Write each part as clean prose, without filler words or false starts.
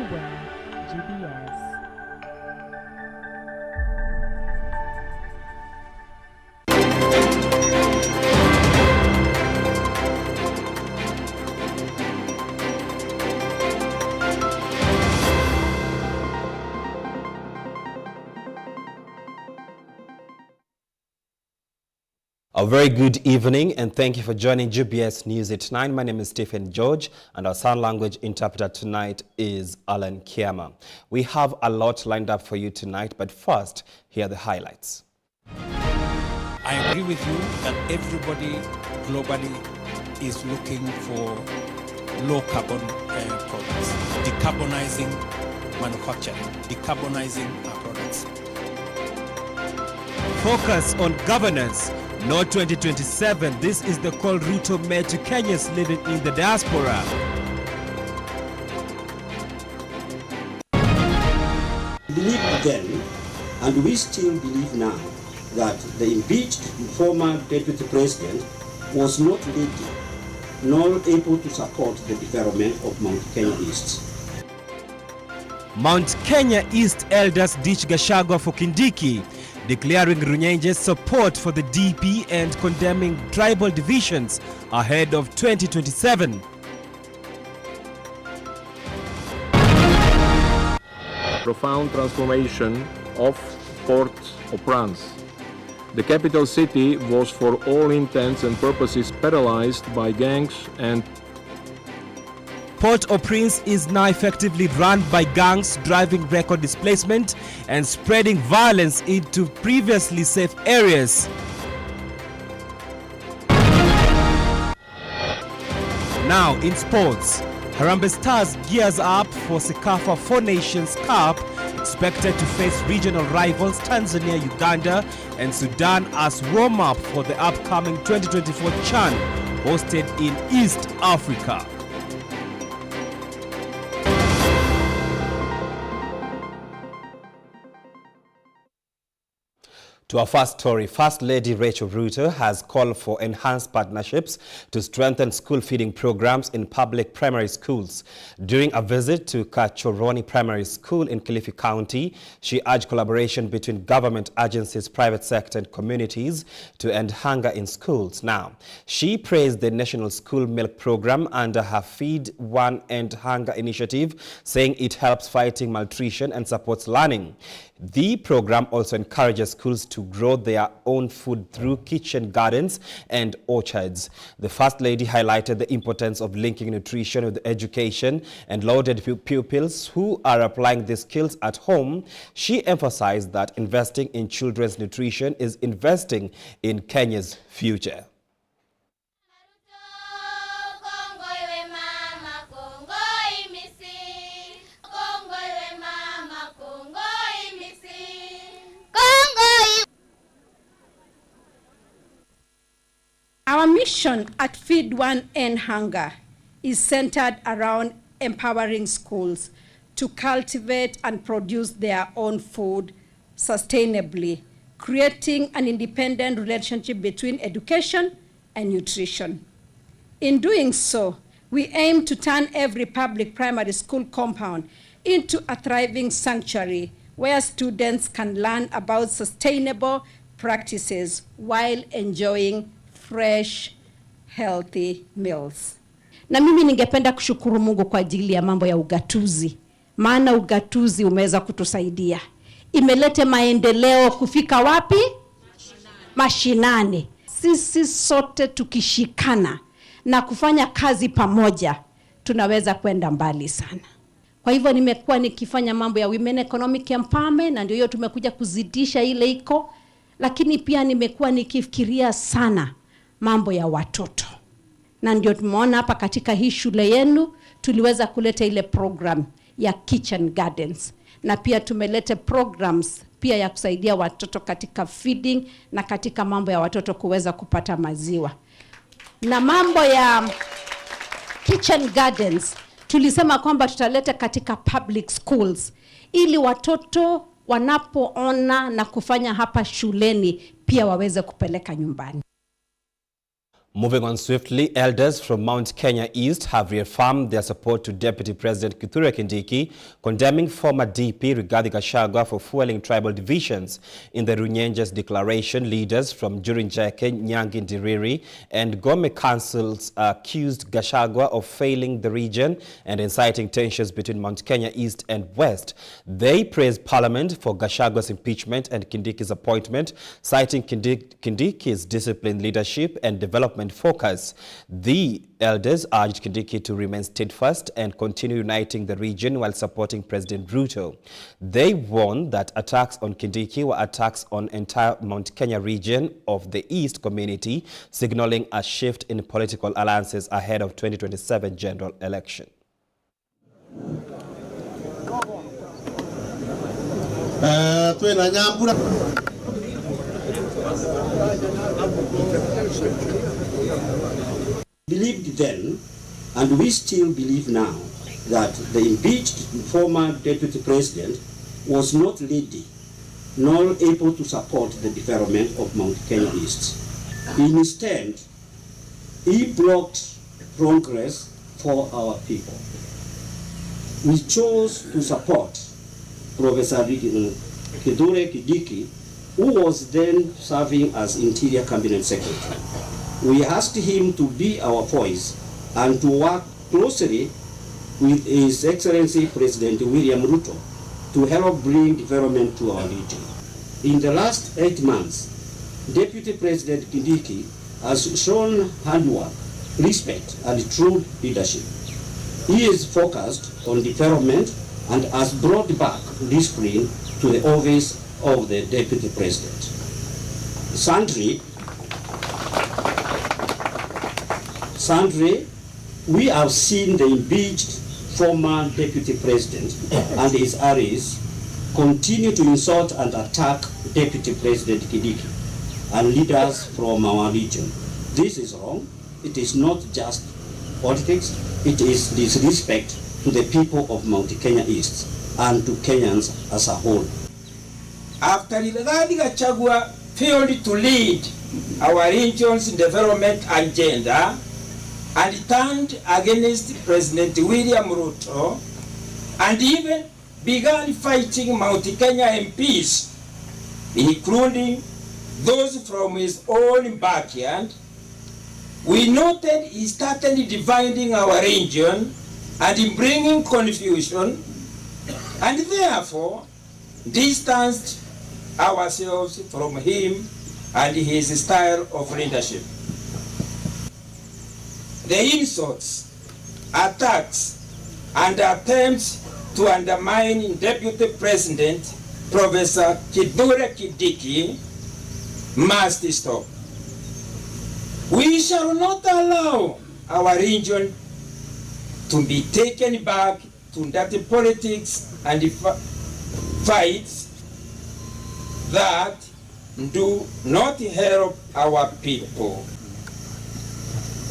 everywhere, GBS. A very good evening and thank you for joining GBS News at 9. My name is Stephen George and our sign language interpreter tonight is Alan Kiama. We have a lot lined up for you tonight, but first, here are the highlights. I agree with you that everybody globally is looking for low carbon products, decarbonizing manufacturing, decarbonizing our products. Focus on governance. No 2027. This is the call Ruto made to Kenyans living in the diaspora. We believed then, and we still believe now, that the impeached former deputy president was not ready nor able to support the development of Mount Kenya East. Mount Kenya East elders ditch Gachagua for Kindiki, declaring Runyenje's support for the DP and condemning tribal divisions ahead of 2027. Profound transformation of Port-au-Prince. The capital city was for all intents and purposes paralyzed by gangs and Port-au-Prince is now effectively run by gangs, driving record displacement and spreading violence into previously safe areas. Now in sports, Harambee Stars gears up for CECAFA Four Nations Cup, expected to face regional rivals Tanzania, Uganda and Sudan as warm-up for the upcoming 2024 CHAN, hosted in East Africa. To our first story, First Lady Rachel Ruto has called for enhanced partnerships to strengthen school feeding programs in public primary schools. During a visit to Kachoroni Primary School in Kilifi County, she urged collaboration between government agencies, private sector and communities to end hunger in schools. Now, she praised the National School Milk Program under her Feed One End Hunger initiative, saying it helps fighting malnutrition and supports learning. The program also encourages schools to grow their own food through kitchen gardens and orchards. The First Lady highlighted the importance of linking nutrition with education and lauded pupils who are applying these skills at home. She emphasized that investing in children's nutrition is investing in Kenya's future. Our mission at Feed One End Hunger is centered around empowering schools to cultivate and produce their own food sustainably, creating an independent relationship between education and nutrition. In doing so, we aim to turn every public primary school compound into a thriving sanctuary where students can learn about sustainable practices while enjoying fresh, healthy meals. Na mimi ningependa kushukuru Mungu kwa ajili ya mambo ya ugatuzi. Maana ugatuzi umeweza kutusaidia. Imelete maendeleo kufika wapi? Mashinani. Sisi sote tukishikana na kufanya kazi pamoja, tunaweza kwenda mbali sana. Kwa hivyo nimekuwa nikifanya mambo ya women economic empowerment na ndio hiyo tumekuja kuzidisha ile iko, lakini pia nimekuwa nikifikiria sana mambo ya watoto. Na ndio tumeona hapa katika hii shule yenu tuliweza kuleta ile program ya kitchen gardens. Na pia tumeleta programs pia ya kusaidia watoto katika feeding na katika mambo ya watoto kuweza kupata maziwa. Na mambo ya kitchen gardens tulisema kwamba tutaleta katika public schools ili watoto wanapoona na kufanya hapa shuleni pia waweze kupeleka nyumbani. Moving on swiftly, elders from Mount Kenya East have reaffirmed their support to Deputy President Kithure Kindiki, condemning former DP Rigathi Gachagua for fueling tribal divisions. In the Runyenjes declaration, leaders from Jurinjeke, Nyangi Ndiriri and Gome councils accused Gachagua of failing the region and inciting tensions between Mount Kenya East and West. They praised Parliament for Gachagua's impeachment and Kindiki's appointment, citing Kindiki's disciplined leadership and development focus. The elders urged Kindiki to remain steadfast and continue uniting the region while supporting President Ruto. They warned that attacks on Kindiki were attacks on entire Mount Kenya region of the East community, signaling a shift in political alliances ahead of 2027 general election. Believed then, and we still believe now, that the impeached former deputy president was not ready nor able to support the development of Mount Kenya East. Instead, he blocked progress for our people. We chose to support Professor Kithure Kindiki, who was then serving as Interior Cabinet Secretary. We asked him to be our voice and to work closely with His Excellency President William Ruto to help bring development to our region. In the last 8 months, Deputy President Kindiki has shown hard work, respect, and true leadership. He is focused on development and has brought back discipline to the office of the Deputy President. Sundry, we have seen the impeached former Deputy President and his allies continue to insult and attack Deputy President Kindiki and leaders from our region. This is wrong. It is not just politics. It is disrespect to the people of Mount Kenya East and to Kenyans as a whole. After Rigathi Gachagua failed to lead our region's development agenda and turned against President William Ruto and even began fighting Mount Kenya MPs, including those from his own backyard, we noted he started dividing our region and bringing confusion, and therefore distanced ourselves from him and his style of leadership. The insults, attacks, and attempts to undermine Deputy President Professor Kithure Kindiki must stop. We shall not allow our region to be taken back to dirty politics and fights that do not help our people.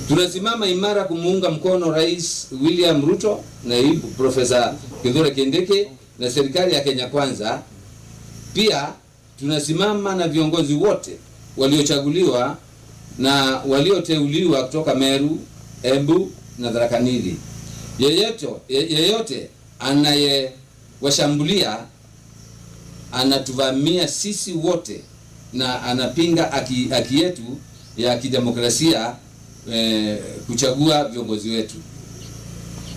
Tunasimama imara kumuunga mkono Rais William Ruto, naibu Profesa Kithure Kindiki na serikali ya Kenya Kwanza. Pia tunasimama na viongozi wote waliochaguliwa na walioteuliwa kutoka Meru, Embu na Tharaka Nithi. Yeyote anayewashambulia anatuvamia sisi wote na anapinga haki yetu ya kidemokrasia kuchagua viongozi wetu.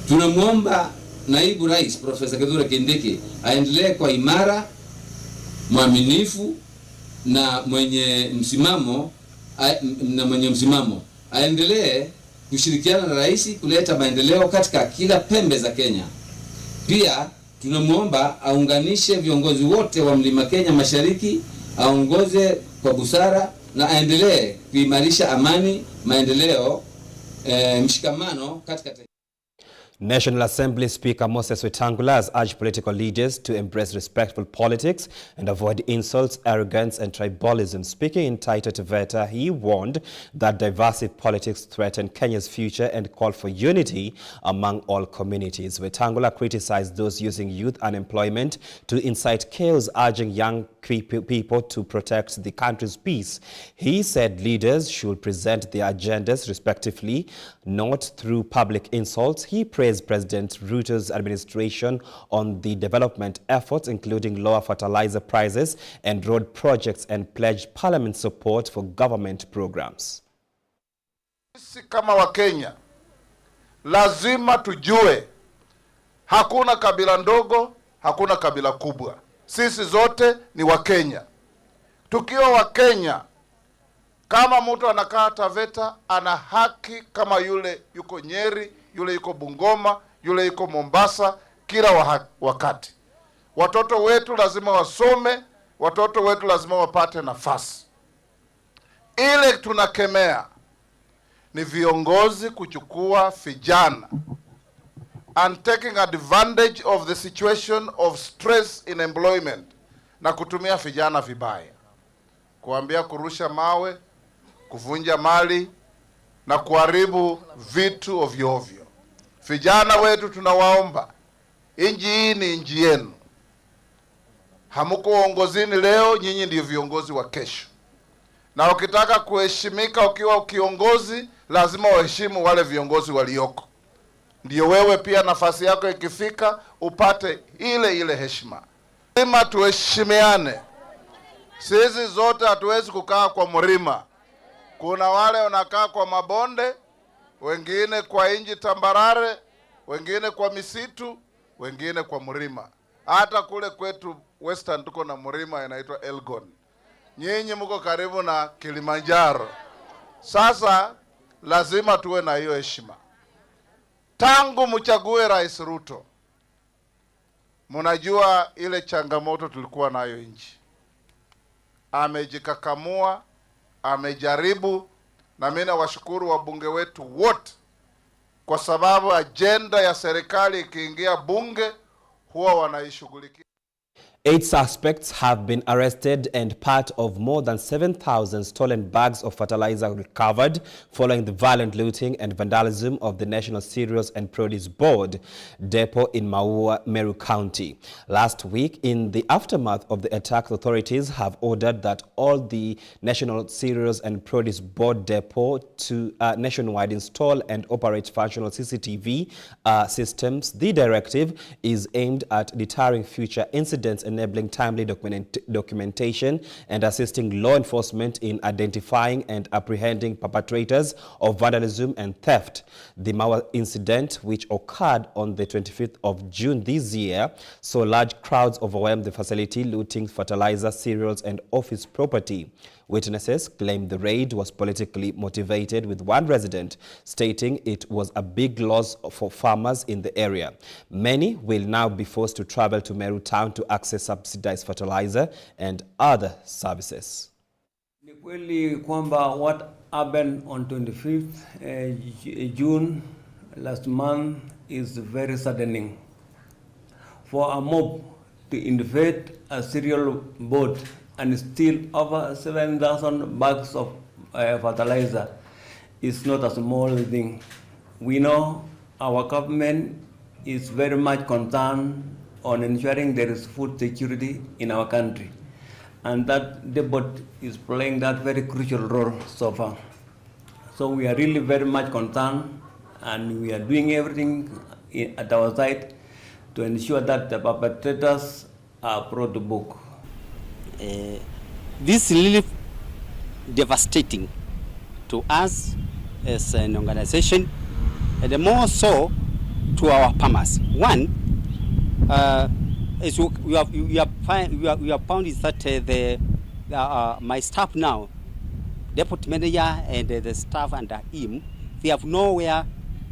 Tunamuomba naibu rais Profesa Kithure Kindiki aendelee kwa imara, mwaminifu na mwenye msimamo, aendelee kushirikiana na rais kuleta maendeleo katika kila pembe za Kenya. Pia tunamuomba aunganishe viongozi wote wa Mlima Kenya Mashariki, aongoze kwa busara na aendelee kuimarisha amani, maendeleo, mshikamano katika National Assembly Speaker Moses Wetangula has urged political leaders to embrace respectful politics and avoid insults, arrogance and tribalism. Speaking in Taita Taveta, he warned that divisive politics threaten Kenya's future and called for unity among all communities. Wetangula criticized those using youth unemployment to incite chaos, urging young people to protect the country's peace. He said leaders should present their agendas respectively, not through public insults. He praised President Ruto's administration on the development efforts, including lower fertilizer prices and road projects, and pledged parliament support for government programs. Sisi kama Wakenya lazima tujue hakuna kabila ndogo, hakuna kabila kubwa. Sisi zote ni Wakenya. Tukiwa Wakenya, kama mtu anakaa Taveta ana haki kama yule yuko Nyeri, yule yuko Bungoma, yule yuko Mombasa kila wakati. Watoto wetu lazima wasome, watoto wetu lazima wapate nafasi. Ile tunakemea ni viongozi kuchukua vijana and taking advantage of the situation of stress in employment na kutumia vijana vibaya. Kuambia kurusha mawe, kuvunja mali na kuharibu vitu ovyo ovyo. Vijana wetu tunawaomba, inji hii ni inji yenu. Hamuko uongozini leo, nyinyi ndio viongozi wa kesho. Na ukitaka kuheshimika ukiwa kiongozi, lazima uheshimu wale viongozi walioko. Ndio wewe pia nafasi yako ikifika upate ile heshima. Lazima tuheshimiane. Sisi zote hatuwezi kukaa kwa mlima. Kuna wale wanakaa kwa mabonde, wengine kwa inji tambarare, wengine kwa misitu, wengine kwa mlima. Hata kule kwetu Western tuko na mlima inaitwa Elgon. Nyinyi mko karibu na Kilimanjaro. Sasa lazima tuwe na hiyo heshima. Tangu mchague Rais Ruto, mnajua ile changamoto tulikuwa nayo nchi. Amejikakamua, amejaribu, na mimi nawashukuru wabunge wetu wote kwa sababu agenda ya serikali ikiingia bunge huwa wanaishughulikia. 8 suspects have been arrested and part of more than 7,000 stolen bags of fertilizer recovered following the violent looting and vandalism of the National Cereals and Produce Board depot in Maua, Meru County. Last week, in the aftermath of the attack, authorities have ordered that all the National Cereals and Produce Board depot to nationwide install and operate functional CCTV systems. The directive is aimed at deterring future incidents, enabling timely documentation and assisting law enforcement in identifying and apprehending perpetrators of vandalism and theft. The Maua incident, which occurred on the 25th of June this year, saw large crowds overwhelm the facility, looting fertilizer, cereals and office property. Witnesses claim the raid was politically motivated, with one resident stating it was a big loss for farmers in the area. Many will now be forced to travel to Meru town to access subsidized fertilizer and other services. Ni kweli kwamba what happened on 25th June last month is very saddening. For a mob to invade a cereal board and steal over 7,000 bags of fertilizer is not a small thing. We know our government is very much concerned on ensuring there is food security in our country, and that depot is playing that very crucial role so far. So we are really very much concerned, and we are doing everything at our side to ensure that the perpetrators are brought to book. This is really devastating to us as an organization, and more so to our farmers. One, as we have found is that my staff now, deputy manager and the staff under him, they have nowhere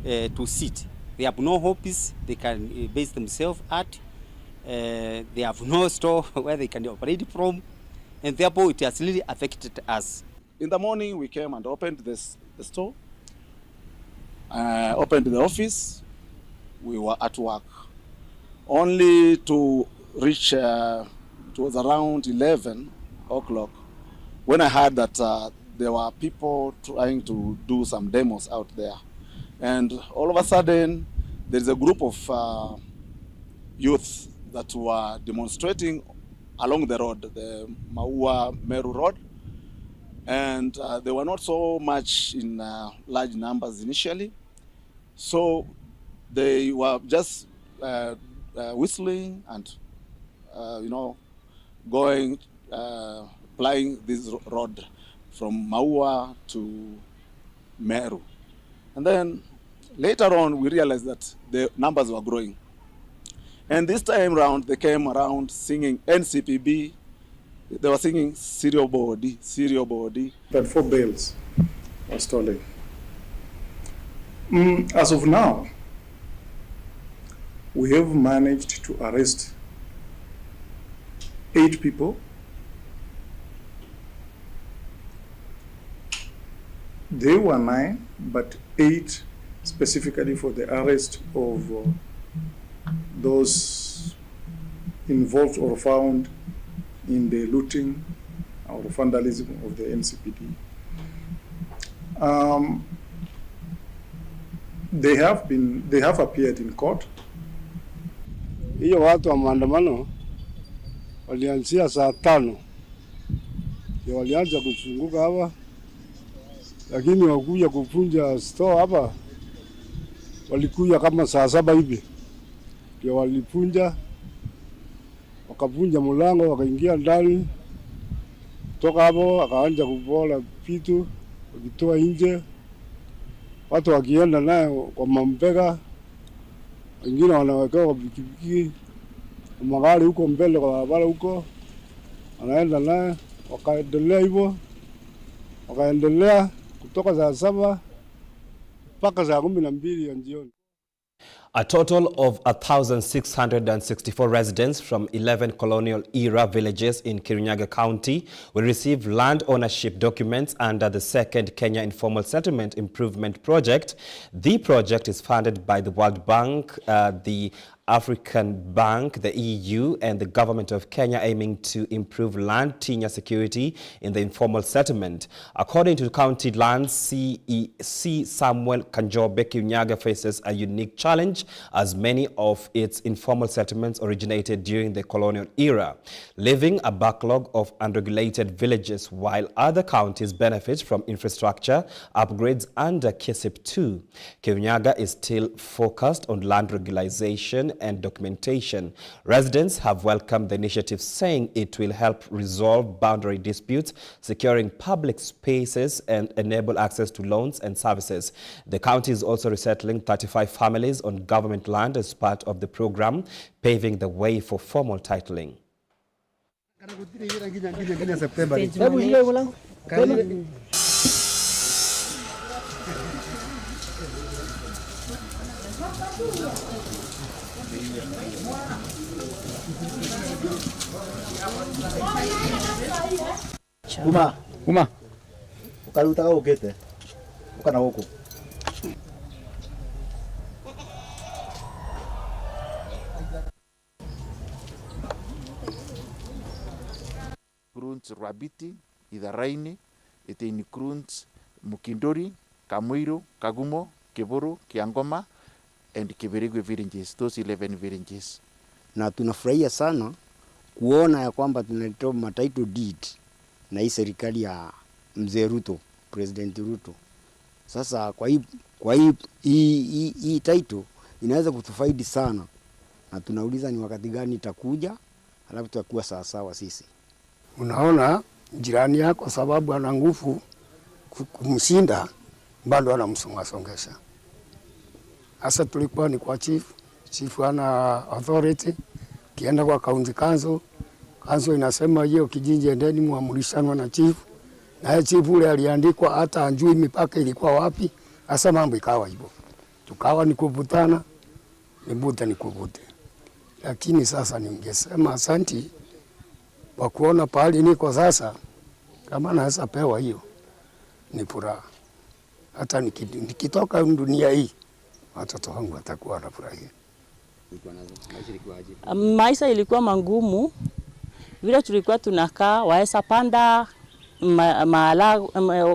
to sit. They have no office they can base themselves at. They have no store where they can operate from, and therefore it has really affected us. In the morning we came and opened the store, opened the office. we were at work. Only to reach, it was around 11 o'clock, when I heard that there were people trying to do some demos out there. And all of a sudden, there's a group of youth that were demonstrating along the road, the Maua Meru Road. And they were not so much in large numbers initially. So they were just whistling and, going, plying this road from Maua to Meru. And then later on, we realized that the numbers were growing. And this time around, they came around singing NCPB. They were singing Serial Body, Serial Body. That 4 bales were stolen. As of now, we have managed to arrest 8 people. They were 9, but 8 specifically for the arrest of those involved or found in the looting or vandalism of the NCPD. They have appeared in court. Hiyo watu wa maandamano walianzia saa 5. Ndio walianza kuchunguka hapa. Lakini wakuja kuvunja store hapa walikuja kama saa 7 hivi. Ndio walivunja, wakavunja mlango, wakaingia ndani. Toka hapo akaanza kubola vitu, wakitoa nje. Watu wakienda nayo kwa mambega, wengine wanawekewa kwa pikipiki, magari huko mbele kwa barabara huko, wanaenda naye, wakaendelea hivyo, wakaendelea kutoka saa 7 mpaka saa 12 ya jioni. A total of 1,664 residents from 11 colonial-era villages in Kirinyaga County will receive land ownership documents under the second Kenya Informal Settlement Improvement Project. The project is funded by the World Bank, the African Bank, the EU, and the Government of Kenya, aiming to improve land tenure security in the informal settlement. According to County Land CEC Samuel Kanjobe, Kirinyaga faces a unique challenge as many of its informal settlements originated during the colonial era, leaving a backlog of unregulated villages, while other counties benefit from infrastructure upgrades under KSIP 2. Kirinyaga is still focused on land regularization and documentation. Residents have welcomed the initiative, saying it will help resolve boundary disputes, securing public spaces, and enable access to loans and services. The county is also resettling 35 families on government land as part of the program, paving the way for formal titling. Uma. Ukaruta ugete. Ukana huko. Kurunts Rabiti, Idaraini, Eteni Kurunts, Mukindori, Kamuiru, Kagumo, Kiburu, Kiangoma, and Kibirigwe villages, those 11 villages. Na tunafurahia sana kuona ya kwamba tunatoa title deed na hii serikali ya Mzee Ruto, President Ruto. Sasa kwa hii title inaweza kutufaidi sana, na tunauliza ni wakati gani itakuja, alafu tutakuwa sawa sawa sisi. Unaona jirani yako sababu ana nguvu kumshinda, bado anamsongesha. Sasa tulikuwa ni kwa chief ana authority, kienda kwa county council inasema hiyo kijiji endeni muamrishanwa na chief, na chief ule aliandikwa hata anjui mipaka ilikuwa wapi. Sasa mambo ikawa hivyo, tukawa ni kuvutana, ni kuvute. Lakini sasa ningesema asanti kwa kuona pahali niko sasa, kama naweza pewa hiyo ni furaha. Hata nikitoka dunia hii watoto wangu watakuwa wanafurahia. Maisha ilikuwa mangumu vile tulikuwa tunakaa, waesa panda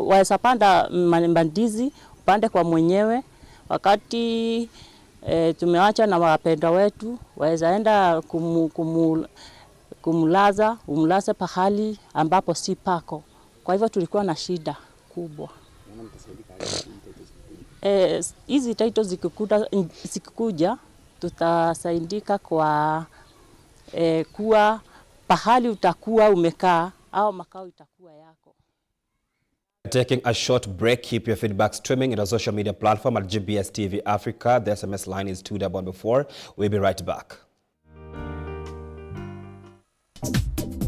waesa panda mandizi upande kwa mwenyewe, wakati tumewacha na wapendwa wetu waeza enda umlaze pahali ambapo si pako. Kwa hivyo tulikuwa na shida kubwa. Hizi taito zikikuja tutasaidika kwa kuwa pahali utakuwa umekaa au makao itakuwa yako. Taking a short break. Keep your feedback streaming in our social media platform at GBS TV Africa. The SMS line is 2114. We'll be right back.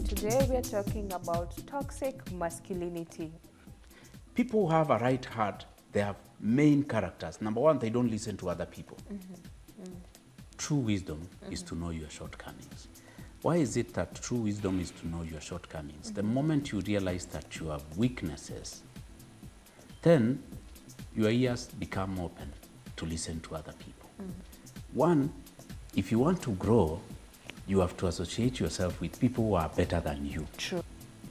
Today we are talking about toxic masculinity. People who have a right heart, they have main characters. Number one, they don't listen to other people. True wisdom is to know your shortcomings. Why is it that true wisdom is to know your shortcomings? The moment you realize that you have weaknesses, then your ears become open to listen to other people. One, if you want to grow, you have to associate yourself with people who are better than you. True.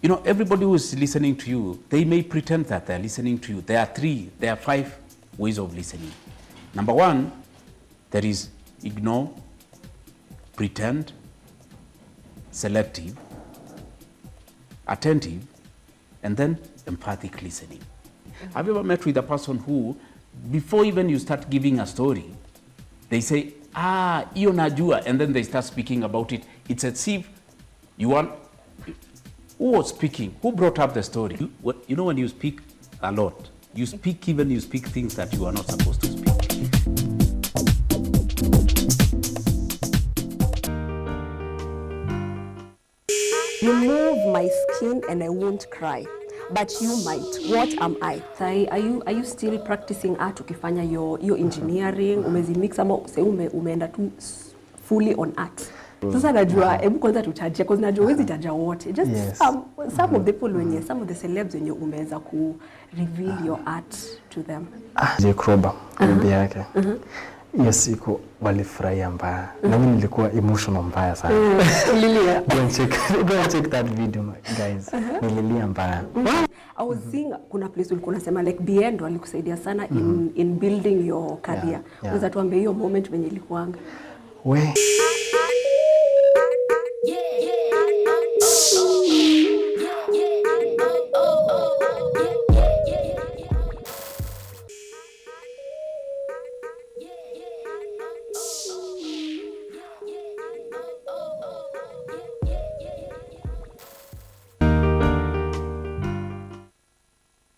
You know, everybody who is listening to you, they may pretend that they're listening to you. There are 5 ways of listening. Number one, there is ignore, pretend, selective, attentive, and then empathic listening. Have you ever met with a person who, before even you start giving a story, they say, iyo najua, and then they start speaking about it. It's as if you want, who was speaking? Who brought up the story? You know, when you speak a lot, you speak things that you are not supposed to speak. Remove my skin and I won't cry, but you might. What am I? Are you still practicing art ukifanya your engineering? Umezimix ama umeenda tu fully on art? Sasa najua, hebu kwanza tutajia, because najua huwezi taja wote. Just some of the people some of the celebs wenye umeweza ku reveal your art to them. J. Kroba, bibi yake. Hiyo siku walifurahia mbaya. Na mimi nilikuwa emotional mbaya sana. Lilia. Go and check that video, guys. Nililia mbaya. I was seeing kuna place ulikuwa unasema like Biendo alikusaidia sana in building your career. Unaweza tuambie hiyo moment venye ilikuanga? We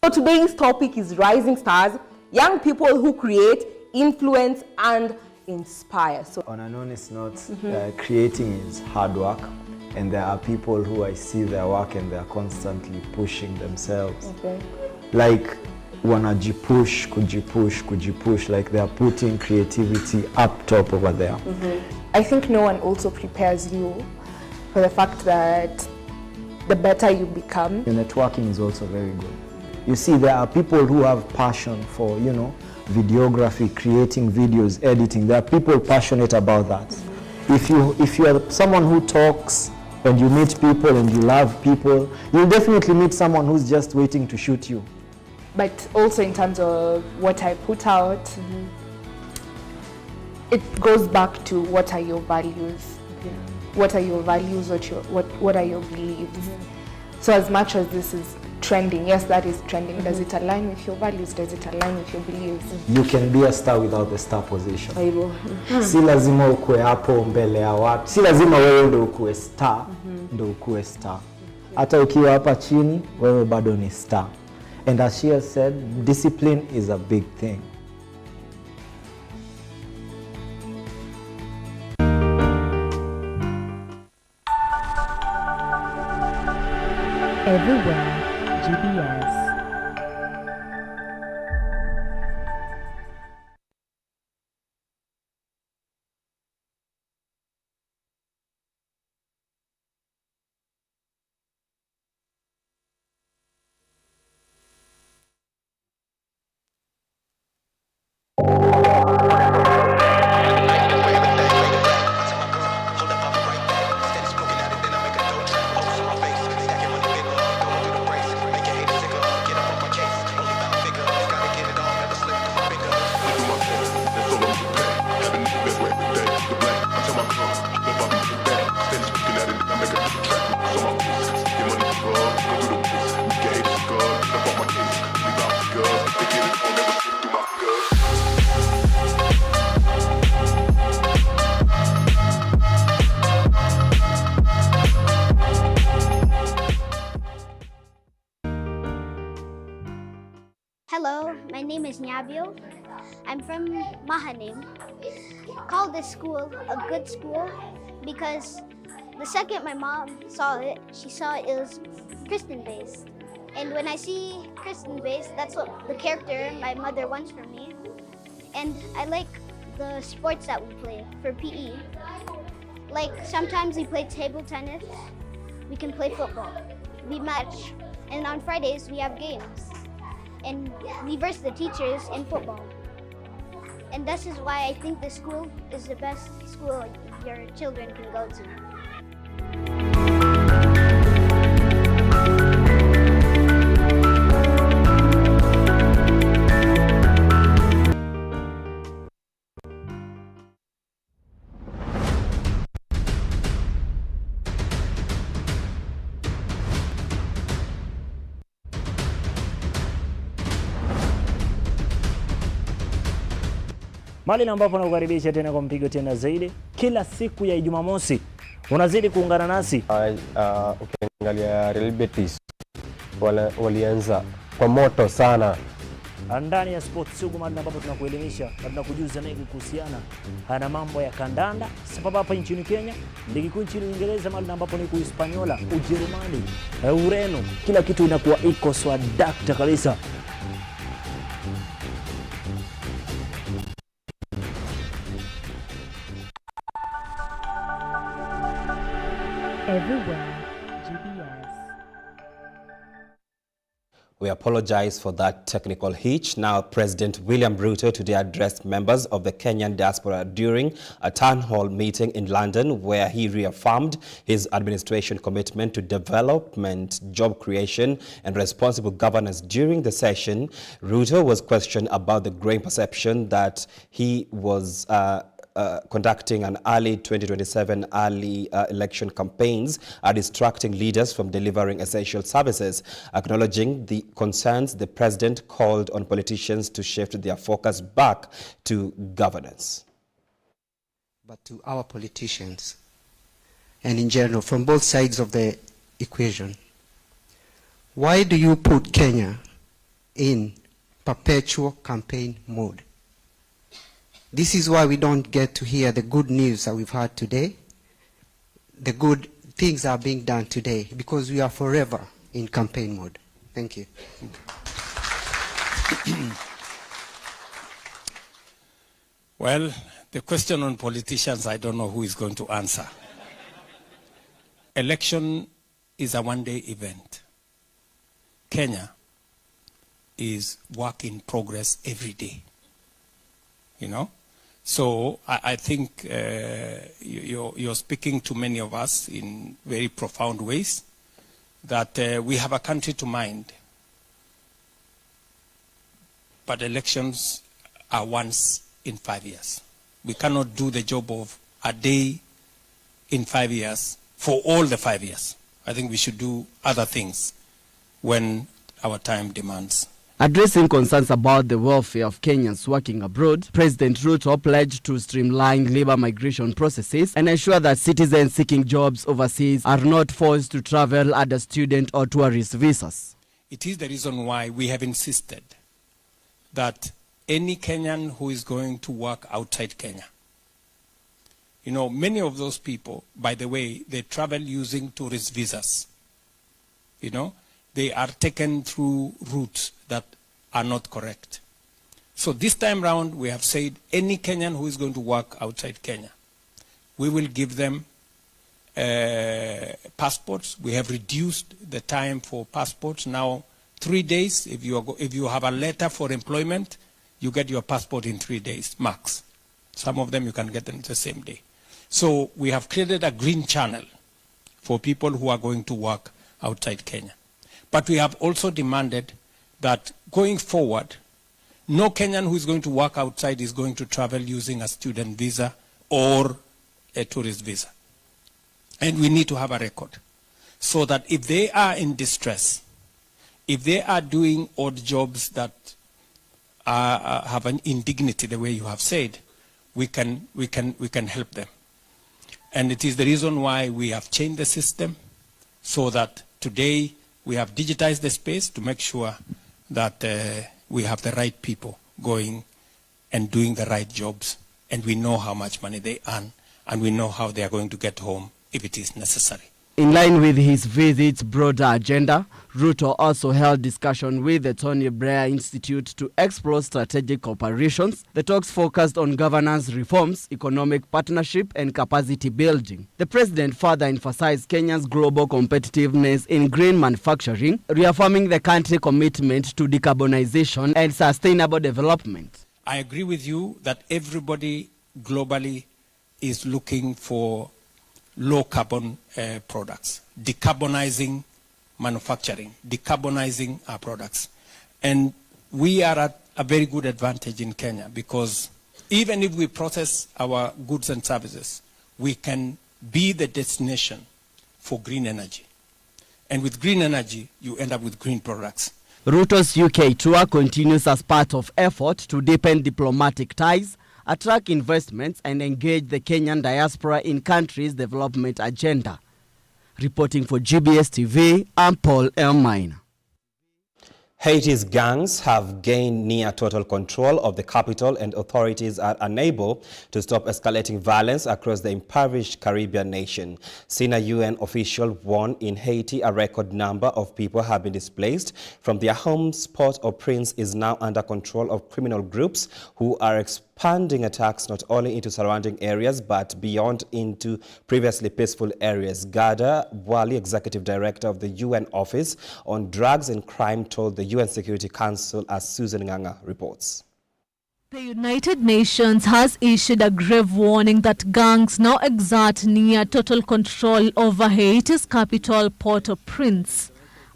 So today's topic is Rising Stars, young people who create, influence and inspire. So on an honest note, creating is hard work, and there are people who I see their work and they are constantly pushing themselves. Okay. Like wanajipush, kujipush, like they are putting creativity up top over there. I think no one also prepares you for the fact that the better you become. The networking is also very good. You see, there are people who have passion for, you know, videography, creating videos, editing. There are people passionate about that. If you are someone who talks and you meet people and you love people, you'll definitely meet someone who's just waiting to shoot you. But also in terms of what I put out, it goes back to what are your values? What are your values? What are your beliefs? So as much as this is trending, yes, that is trending. Does it align with your values? Does it align with your beliefs? You can be a star without the star position. Si lazima ukue hapo mbele ya watu. Si lazima wewe ndo ukue star, ndo ukue star. Hata ukiwa hapa chini, wewe bado ni star. And as she has said, discipline is a big thing. Everywhere, GBS. Hello, my name is Nyabio. I'm from Mahanim. Call this school a good school because the second my mom saw it, she saw it was Christian-based. And when I see Christian-based, that's what the character my mother wants from me. And I like the sports that we play for PE. Like sometimes we play table tennis, we can play football, we match, and on Fridays we have games. And we verse the teachers in football. And this is why I think the school is the best school your children can go to. Mahali ambapo nakukaribisha tena kwa mpigo tena zaidi kila siku ya Jumamosi. Unazidi kuungana nasi. Ukiangalia Real Betis walianza kwa moto sana. Ndani ya Sports Sugu mahali ambapo tunakuelimisha na tunakujuza mengi kuhusiana na mambo ya kandanda. Sababu hapa nchini Kenya, ligi kuu nchini Uingereza mahali ambapo ni Uhispaniola, Ujerumani, Ureno, kila kitu inakuwa iko swadakta kabisa. Everywhere, GBS. We apologize for that technical hitch. Now, President William Ruto today addressed members of the Kenyan diaspora during a town hall meeting in London, where he reaffirmed his administration commitment to development, job creation, and responsible governance. During the session, Ruto was questioned about the growing perception that he was conducting an early 2027 election campaigns are distracting leaders from delivering essential services. Acknowledging the concerns, the president called on politicians to shift their focus back to governance. But to our politicians, and in general, from both sides of the equation, why do you put Kenya in perpetual campaign mode? This is why we don't get to hear the good news that we've had today. The good things are being done today because we are forever in campaign mode. Thank you. Well, the question on politicians, I don't know who is going to answer. Election is a one-day event. Kenya is work in progress every day. You know? So I think you're speaking to many of us in very profound ways that we have a country to mind. But elections are once in 5 years. We cannot do the job of a day in 5 years for all the 5 years. I think we should do other things when our time demands. Addressing concerns about the welfare of Kenyans working abroad, President Ruto pledged to streamline labor migration processes and ensure that citizens seeking jobs overseas are not forced to travel under student or tourist visas. It is the reason why we have insisted that any Kenyan who is going to work outside Kenya, you know, many of those people, by the way, they travel using tourist visas. You know, they are taken through routes that are not correct. So this time round, we have said any Kenyan who is going to work outside Kenya, we will give them passports. We have reduced the time for passports now 3 days. If you have a letter for employment, you get your passport in 3 days max. Some of them you can get them the same day. So we have created a green channel for people who are going to work outside Kenya. But we have also demanded that going forward, no Kenyan who is going to work outside is going to travel using a student visa or a tourist visa. And we need to have a record so that if they are in distress, if they are doing odd jobs that have an indignity, the way you have said, we can help them. And it is the reason why we have changed the system so that today we have digitized the space to make sure that we have the right people going and doing the right jobs, and we know how much money they earn, and we know how they are going to get home if it is necessary. In line with his visit's broader agenda, Ruto also held discussion with the Tony Blair Institute to explore strategic cooperations. The talks focused on governance reforms, economic partnership, and capacity building. The president further emphasized Kenya's global competitiveness in green manufacturing, reaffirming the country's commitment to decarbonization and sustainable development. I agree with you that everybody globally is looking for low carbon products, decarbonizing manufacturing, decarbonizing our products. And we are at a very good advantage in Kenya because even if we process our goods and services, we can be the destination for green energy. And with green energy, you end up with green products. Ruto's UK tour continues as part of effort to deepen diplomatic ties, attract investments, and engage the Kenyan diaspora in country's development agenda. Reporting for GBS TV, I'm Paul Elmine. Haiti's gangs have gained near total control of the capital, and authorities are unable to stop escalating violence across the impoverished Caribbean nation. Senior UN official warned in Haiti a record number of people have been displaced from their homes. Port-au-Prince is now under control of criminal groups who are expanding attacks not only into surrounding areas but beyond into previously peaceful areas. Gada Wali, Executive Director of the UN Office on Drugs and Crime, told the UN Security Council, as Susan Nganga reports. The United Nations has issued a grave warning that gangs now exert near total control over Haiti's capital, Port-au-Prince.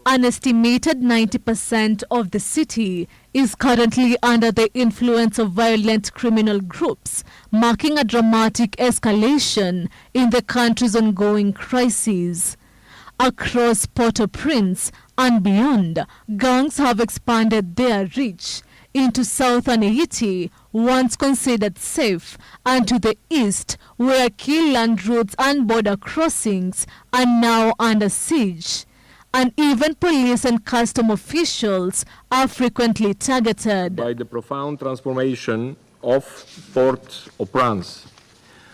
An estimated 90% of the city is currently under the influence of violent criminal groups, marking a dramatic escalation in the country's ongoing crises. Across Port-au-Prince and beyond, gangs have expanded their reach into southern Haiti, once considered safe, and to the east, where key land routes and border crossings are now under siege. And even police and custom officials are frequently targeted. By the profound transformation of Port-au-Prince,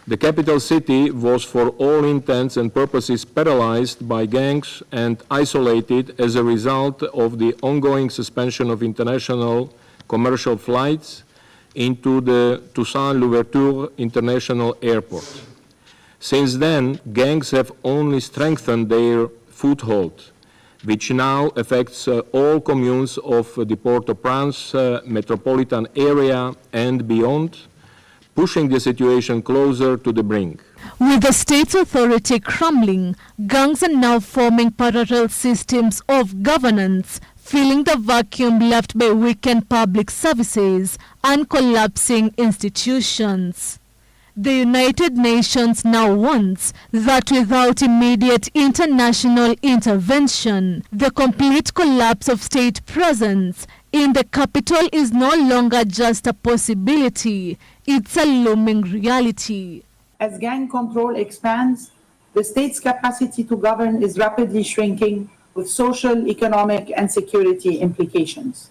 the capital city was for all intents and purposes paralyzed by gangs and isolated as a result of the ongoing suspension of international commercial flights into the Toussaint Louverture International Airport. Since then, gangs have only strengthened their foothold, which now affects all communes of the Port-au-Prince metropolitan area and beyond, pushing the situation closer to the brink. With the state's authority crumbling, gangs are now forming parallel systems of governance, filling the vacuum left by weakened public services and collapsing institutions. The United Nations now warns that without immediate international intervention, the complete collapse of state presence in the capital is no longer just a possibility, it's a looming reality. As gang control expands, the state's capacity to govern is rapidly shrinking with social, economic, and security implications.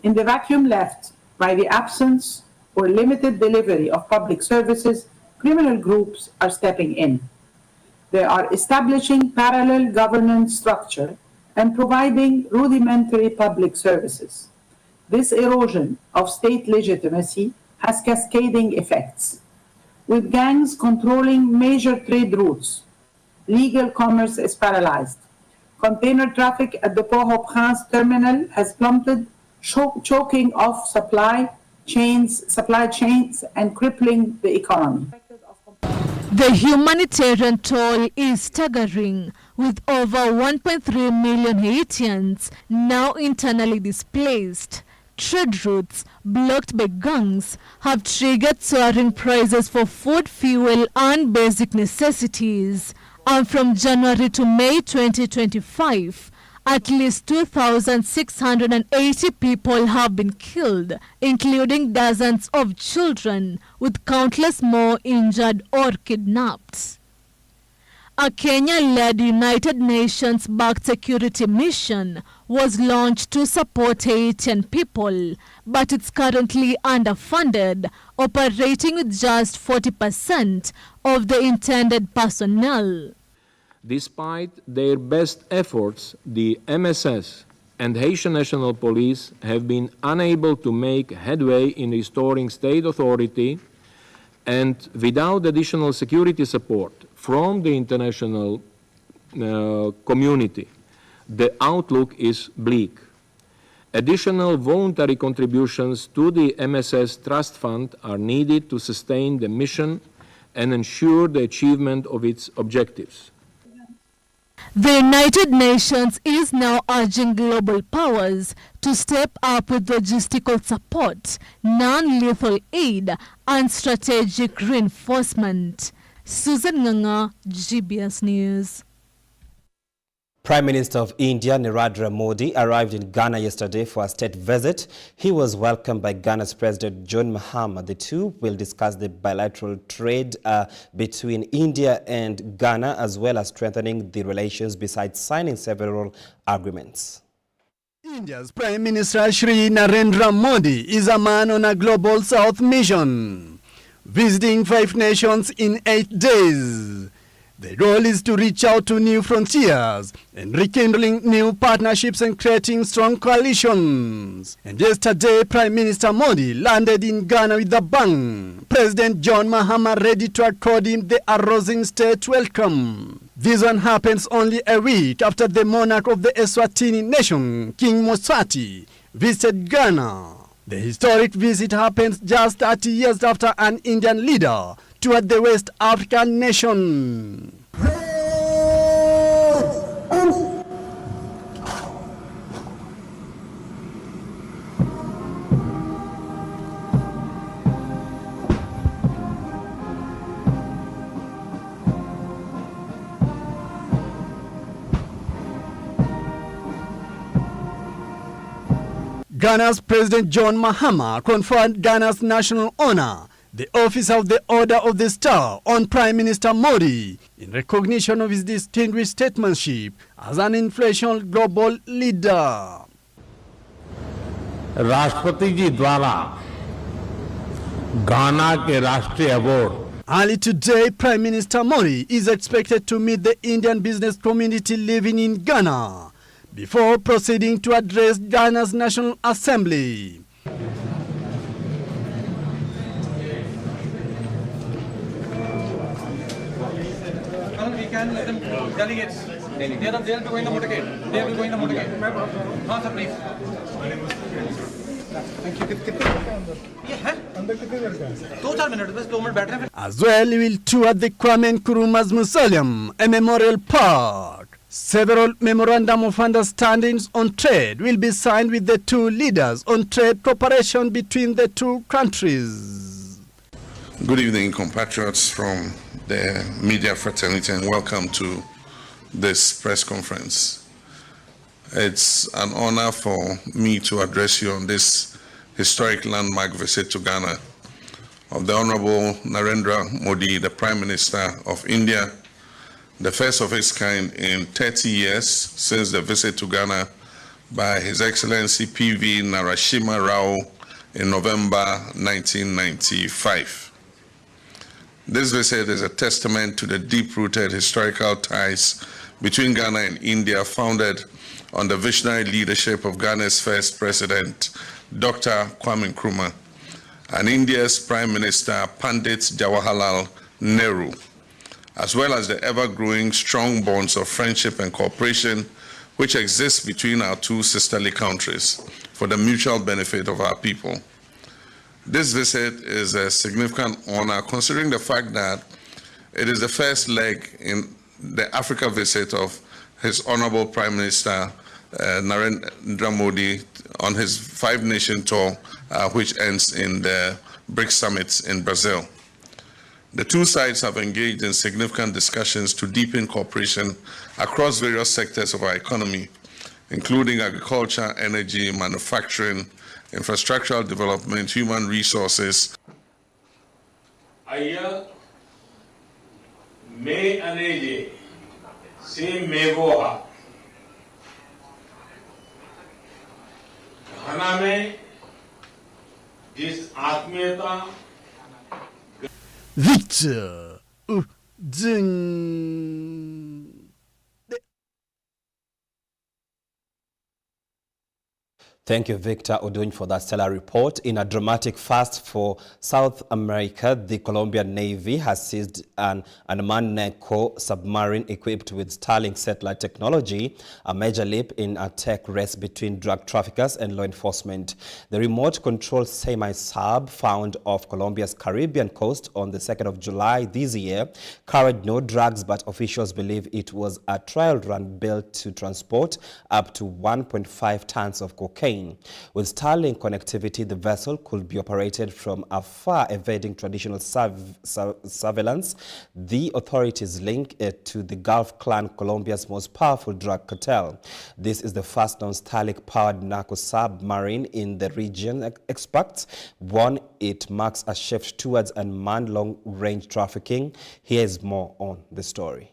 In the vacuum left by the absence or limited delivery of public services, criminal groups are stepping in. They are establishing parallel governance structure and providing rudimentary public services. This erosion of state legitimacy has cascading effects. With gangs controlling major trade routes, legal commerce is paralyzed. Container traffic at the Port-au-Prince terminal has plummeted, choking off supply chains and crippling the economy. The humanitarian toll is staggering, with over 1.3 million Haitians now internally displaced. Trade routes blocked by gangs have triggered soaring prices for food, fuel, and basic necessities. And from January to May 2025, at least 2,680 people have been killed, including dozens of children, with countless more injured or kidnapped. A Kenya-led United Nations-backed security mission was launched to support Haitian people, but it's currently underfunded, operating with just 40% of the intended personnel. Despite their best efforts, the MSS and Haitian National Police have been unable to make headway in restoring state authority, and without additional security support from the international community, the outlook is bleak. Additional voluntary contributions to the MSS Trust Fund are needed to sustain the mission and ensure the achievement of its objectives. The United Nations is now urging global powers to step up with logistical support, non-lethal aid, and strategic reinforcement. Susan Nganga, GBS News. Prime Minister of India, Narendra Modi, arrived in Ghana yesterday for a state visit. He was welcomed by Ghana's President John Mahama. The two will discuss the bilateral trade between India and Ghana, as well as strengthening the relations besides signing several agreements. India's Prime Minister Shri Narendra Modi is a man on a global South mission, visiting 5 nations in 8 days. The goal is to reach out to new frontiers and rekindling new partnerships and creating strong coalitions. And yesterday, Prime Minister Modi landed in Ghana with a bang. President John Mahama ready to accord him the arousing state welcome. This one happens only a week after the monarch of the Eswatini nation, King Mswati, visited Ghana. The historic visit happens just 30 years after an Indian leader toured the West African nation. Ghana's President John Mahama conferred Ghana's national honor, the Office of the Order of the Star, on Prime Minister Modi in recognition of his distinguished statesmanship as an influential global leader. राष्ट्रपति जी द्वारा गाना के राष्ट्रीय award. Early today, Prime Minister Modi is expected to meet the Indian business community living in Ghana before proceeding to address Ghana's National Assembly. We can let them delegates. They'll be going the motorcade. They'll be going the motorcade. Sir, please. Thank you. As well, he will tour the Kwame Nkrumah's Mausoleum, a memorial park. Several memorandum of understandings on trade will be signed with the two leaders on trade cooperation between the two countries. Good evening, compatriots from the media fraternity, and welcome to this press conference. It's an honor for me to address you on this historic landmark visit to Ghana of the Honorable Narendra Modi, the Prime Minister of India, the first of its kind in 30 years since the visit to Ghana by His Excellency P.V. Narasimha Rao in November 1995. This visit is a testament to the deep-rooted historical ties between Ghana and India, founded on the visionary leadership of Ghana's first president, Dr. Kwame Nkrumah, and India's Prime Minister, Pandit Jawaharlal Nehru, as well as the ever-growing strong bonds of friendship and cooperation which exist between our two sisterly countries for the mutual benefit of our people. This visit is a significant honor considering the fact that it is the first leg in the Africa visit of His Honorable Prime Minister Narendra Modi on his 5-nation tour, which ends in the BRICS summit in Brazil. The two sides have engaged in significant discussions to deepen cooperation across various sectors of our economy, including agriculture, energy, manufacturing, infrastructural development, human resources. Ayya, me aneje से मेघोहा घाना में जिस आत्मीयता Victor Ding. Thank you, Victor Oduny, for that stellar report. In a dramatic first for South America, the Colombian Navy has seized an unmanned NECO submarine equipped with Starlink satellite technology, a major leap in a tech race between drug traffickers and law enforcement. The remote-controlled semi-sub found off Colombia's Caribbean coast on the 2nd of July this year carried no drugs, but officials believe it was a trial run built to transport up to 1.5 tons of cocaine. With Starlink connectivity, the vessel could be operated from afar, evading traditional surveillance. The authorities link it to the Gulf Clan, Colombia's most powerful drug cartel. This is the first non-Starlink-powered narco submarine in the region. Experts warn it marks a shift towards unmanned long-range trafficking. Here is more on the story.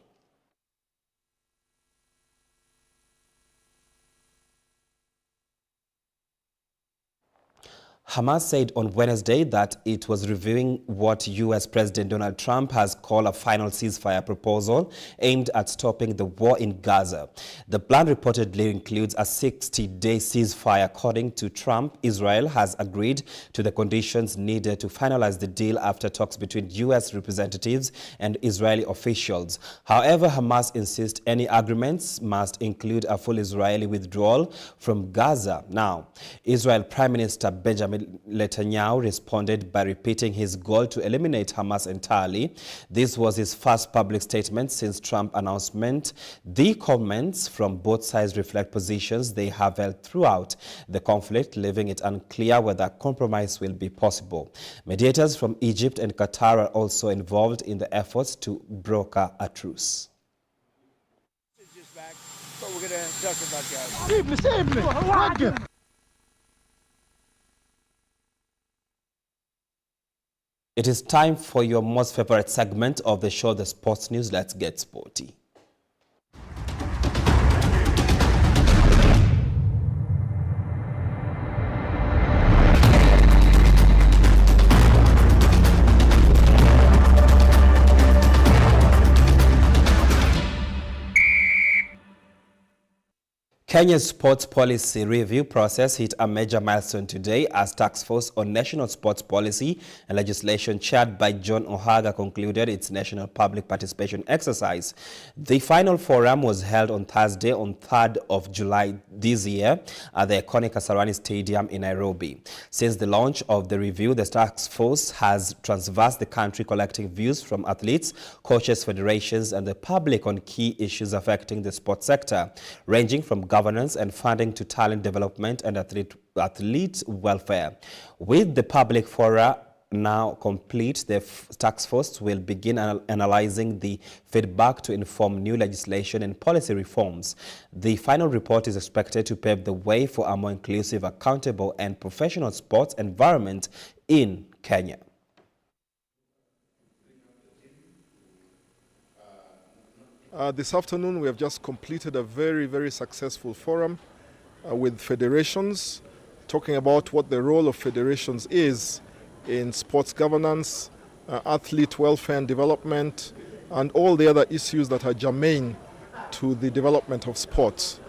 Hamas said on Wednesday that it was reviewing what U.S. President Donald Trump has called a final ceasefire proposal aimed at stopping the war in Gaza. The plan reportedly includes a 60-day ceasefire. According to Trump, Israel has agreed to the conditions needed to finalize the deal after talks between U.S. representatives and Israeli officials. However, Hamas insists any agreements must include a full Israeli withdrawal from Gaza. Now, Israel Prime Minister Benjamin Netanyahu responded by repeating his goal to eliminate Hamas entirely. This was his first public statement since Trump's announcement. The comments from both sides reflect positions they have held throughout the conflict, leaving it unclear whether compromise will be possible. Mediators from Egypt and Qatar are also involved in the efforts to broker a truce. But we're going to talk about that. It is time for your most favorite segment of the show, the Sports News. Let's get sporty. Kenya's sports policy review process hit a major milestone today as Task Force on National Sports Policy and Legislation chaired by John Ohaga concluded its national public participation exercise. The final forum was held on Thursday, on 3rd of July this year at the iconic Kasarani Stadium in Nairobi. Since the launch of the review, the Task Force has traversed the country collecting views from athletes, coaches, federations, and the public on key issues affecting the sports sector, ranging from governance and funding to talent development and athlete welfare. With the public fora now complete, the task force will begin analyzing the feedback to inform new legislation and policy reforms. The final report is expected to pave the way for a more inclusive, accountable, and professional sports environment in Kenya. This afternoon, we have just completed a very, very successful forum with federations, talking about what the role of federations is in sports governance, athlete welfare and development, and all the other issues that are germane to the development of sports.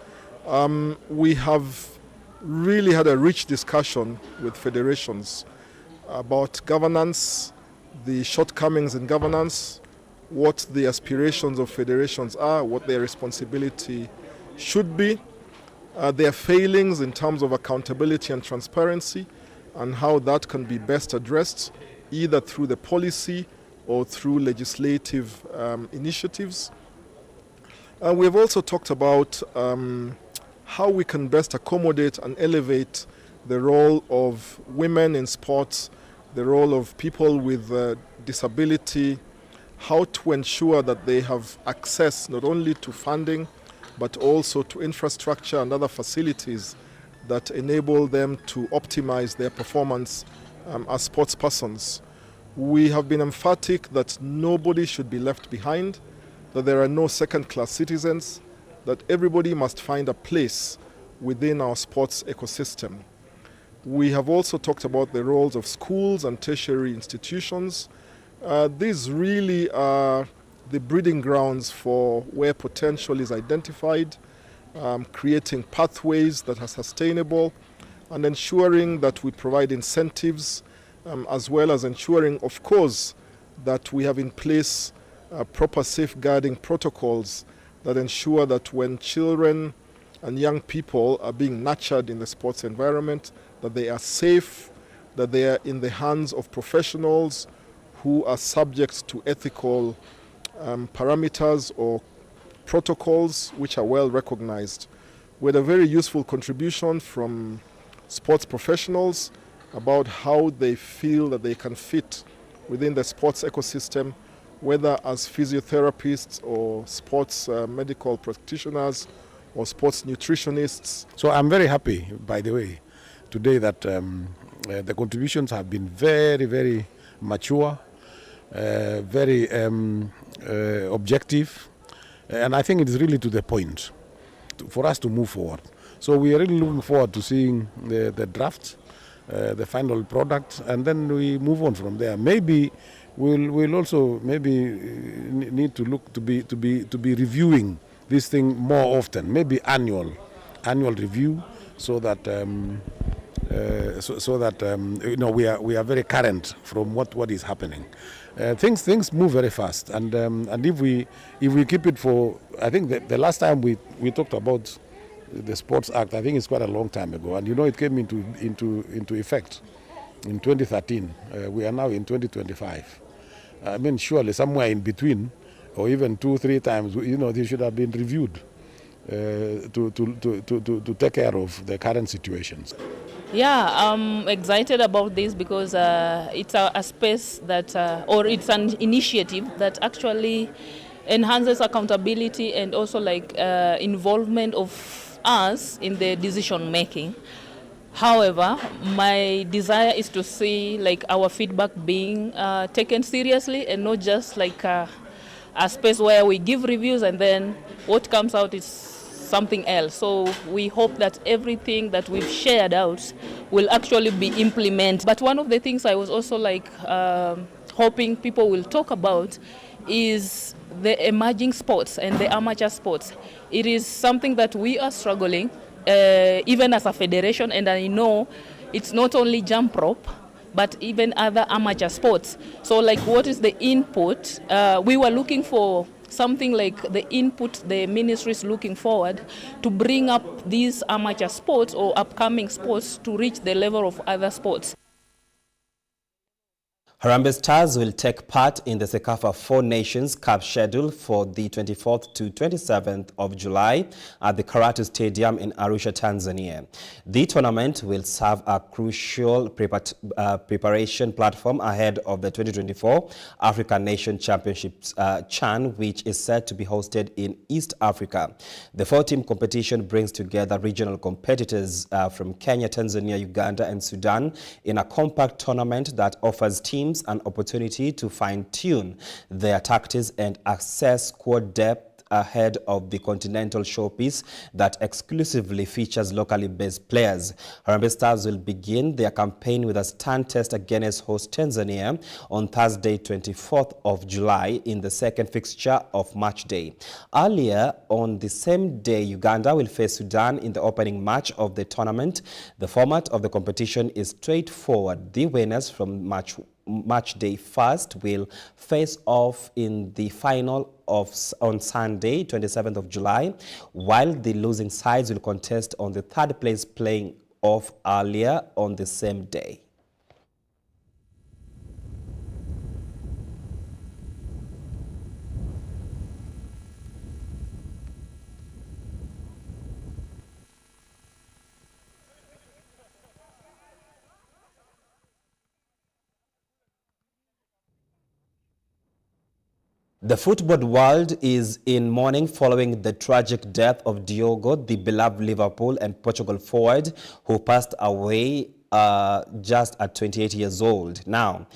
We have really had a rich discussion with federations about governance, the shortcomings in governance, what the aspirations of federations are, what their responsibility should be, their failings in terms of accountability and transparency, and how that can be best addressed either through the policy or through legislative initiatives. We have also talked about how we can best accommodate and elevate the role of women in sports, the role of people with disability, how to ensure that they have access not only to funding, but also to infrastructure and other facilities that enable them to optimize their performance as sports persons. We have been emphatic that nobody should be left behind. that there are no second-class citizens, that everybody must find a place within our sports ecosystem. We have also talked about the roles of schools and tertiary institutions. These really are the breeding grounds for where potential is identified, creating pathways that are sustainable, and ensuring that we provide incentives, as well as ensuring, of course, that we have in place proper safeguarding protocols that ensure that when children and young people are being nurtured in the sports environment, that they are safe, that they are in the hands of professionals who are subject to ethical parameters or protocols which are well recognized. We had a very useful contribution from sports professionals about how they feel that they can fit within the sports ecosystem, whether as physiotherapists or sports medical practitioners or sports nutritionists. So I'm very happy, by the way, today that the contributions have been very, very mature, very objective, and I think it is really to the point for us to move forward. So we are really looking forward to seeing the draft, the final product, and then we move on from there. Maybe we'll also need to look to be reviewing this thing more often, maybe annual review, so that you know, we are very current from what is happening. Things move very fast, and if we keep it for, I think the last time we talked about the Sports Act, I think it's quite a long time ago, and you know, it came into effect in 2013. We are now in 2025. I mean, surely somewhere in between, or even 2-3 times, you know, they should have been reviewed to take care of the current situations. Yeah, I'm excited about this because it's a space that, or it's an initiative that actually enhances accountability and also like involvement of us in the decision making. However, my desire is to see like our feedback being taken seriously and not just like a space where we give reviews and then what comes out is something else. So we hope that everything that we've shared out will actually be implemented. But one of the things I was also like hoping people will talk about is the emerging sports and the amateur sports. It is something that we are struggling, even as a federation, and I know it's not only jump rope, but even other amateur sports. So like, what is the input? We were looking for something like the input the ministry is looking forward to bring up these amateur sports or upcoming sports to reach the level of other sports. Harambee Stars will take part in the CECAFA Four Nations Cup schedule for the 24th to 27th of July at the Karatu Stadium in Arusha, Tanzania. The tournament will serve a crucial preparation platform ahead of the 2024 African Nation Championships CHAN, which is set to be hosted in East Africa. The four-team competition brings together regional competitors from Kenya, Tanzania, Uganda, and Sudan in a compact tournament that offers teams an opportunity to fine-tune their tactics and access squad depth ahead of the continental showpiece that exclusively features locally based players. Harambee Stars will begin their campaign with a stand test against host Tanzania on Thursday, 24th of July in the second fixture of match day. Earlier on the same day, Uganda will face Sudan in the opening match of the tournament. The format of the competition is straightforward. The winners from match day first will face off in the final on Sunday, 27th of July, while the losing sides will contest on the third place playing off earlier on the same day. The football world is in mourning following the tragic death of Diogo, the beloved Liverpool and Portugal forward who passed away just at 28 years old. Now,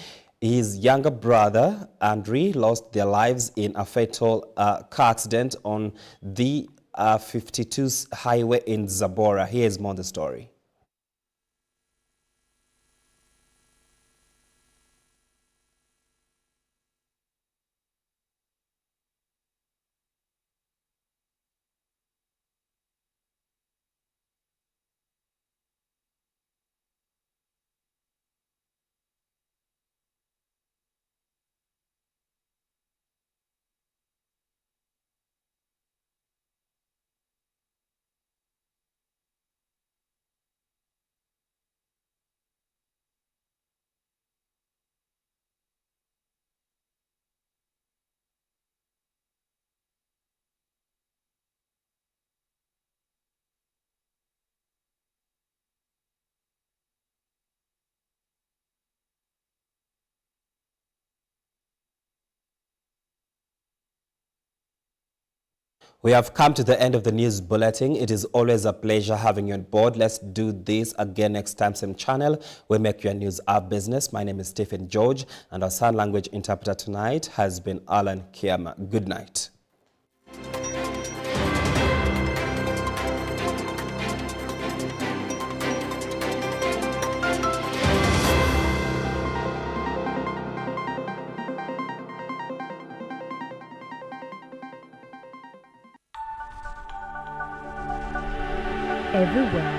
His younger brother, Andre, lost their lives in a fatal car accident on the 52 highway in Zabora. Here's more on the story. We have come to the end of the news bulletin. It is always a pleasure having you on board. Let's do this again next time, same channel. We make your news our business. My name is Stephen George, and our sign language interpreter tonight has been Alan Kiama. Good night. Everywhere